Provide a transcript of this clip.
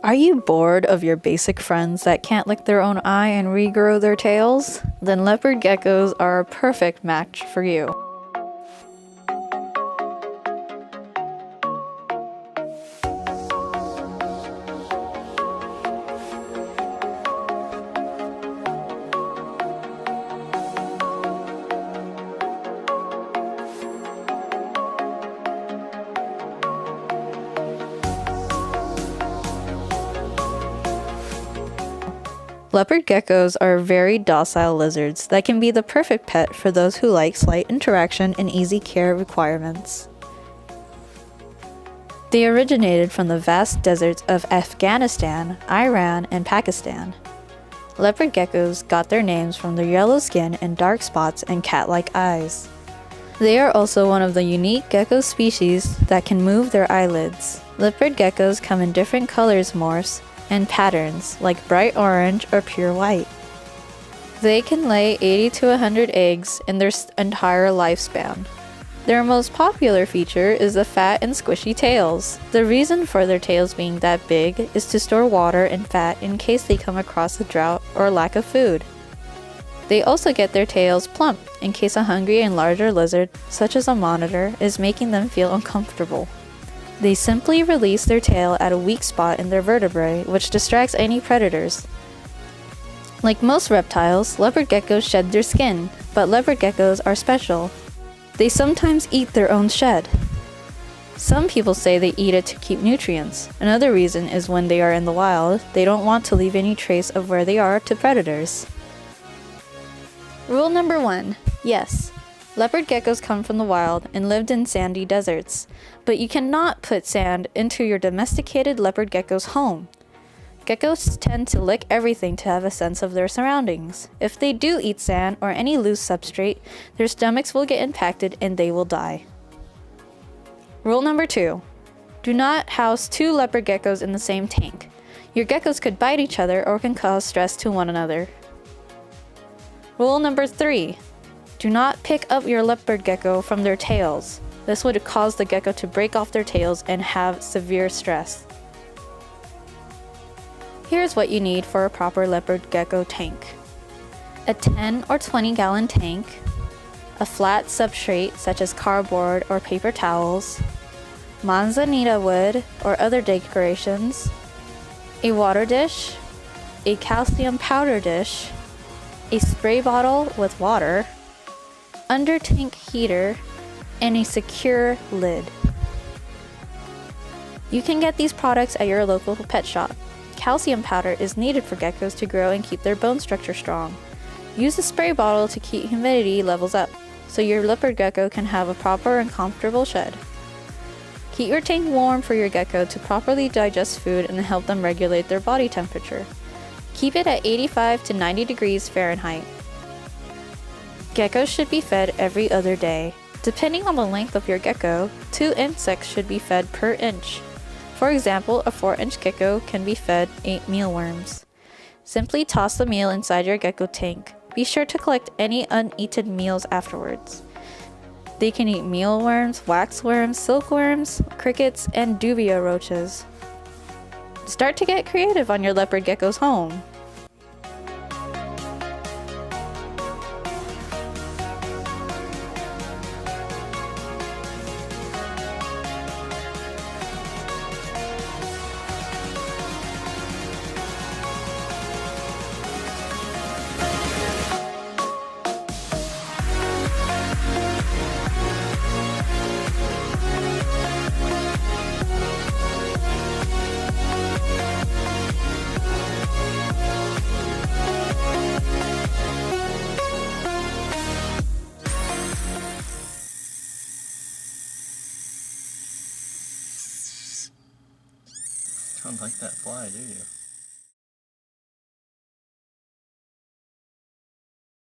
Are you bored of your basic friends that can't lick their own eye and regrow their tails? Then leopard geckos are a perfect match for you. Leopard geckos are very docile lizards that can be the perfect pet for those who like slight interaction and easy care requirements. They originated from the vast deserts of Afghanistan, Iran, and Pakistan. Leopard geckos got their names from their yellow skin and dark spots and cat-like eyes. They are also one of the unique gecko species that can move their eyelids. Leopard geckos come in different colors, morphs, and patterns like bright orange or pure white. They can lay 80 to 100 eggs in their entire lifespan. Their most popular feature is the fat and squishy tails. The reason for their tails being that big is to store water and fat in case they come across a drought or lack of food. They also get their tails plump in case a hungry and larger lizard, such as a monitor, is making them feel uncomfortable. They simply release their tail at a weak spot in their vertebrae, which distracts any predators. Like most reptiles, leopard geckos shed their skin, but leopard geckos are special. They sometimes eat their own shed. Some people say they eat it to keep nutrients. Another reason is when they are in the wild, they don't want to leave any trace of where they are to predators. Rule number 1. Yes. Leopard geckos come from the wild and lived in sandy deserts, but you cannot put sand into your domesticated leopard gecko's home. Geckos tend to lick everything to have a sense of their surroundings. If they do eat sand or any loose substrate, their stomachs will get impacted and they will die. Rule number 2. Do not house 2 leopard geckos in the same tank. Your geckos could bite each other or can cause stress to one another. Rule number 3. Do not pick up your leopard gecko from their tails. This would cause the gecko to break off their tails and have severe stress. Here's what you need for a proper leopard gecko tank. A 10 or 20 gallon tank, a flat substrate such as cardboard or paper towels, manzanita wood or other decorations, a water dish, a calcium powder dish, a spray bottle with water, under tank heater, and a secure lid. You can get these products at your local pet shop. Calcium powder is needed for geckos to grow and keep their bone structure strong. Use a spray bottle to keep humidity levels up, so your leopard gecko can have a proper and comfortable shed. Keep your tank warm for your gecko to properly digest food and help them regulate their body temperature. Keep it at 85 to 90 degrees Fahrenheit. Geckos should be fed every other day. Depending on the length of your gecko, 2 insects should be fed per inch. For example, a 4-inch gecko can be fed 8 mealworms. Simply toss the meal inside your gecko tank. Be sure to collect any uneaten meals afterwards. They can eat mealworms, waxworms, silkworms, crickets, and dubia roaches. Start to get creative on your leopard gecko's home. Don't like that fly, do you?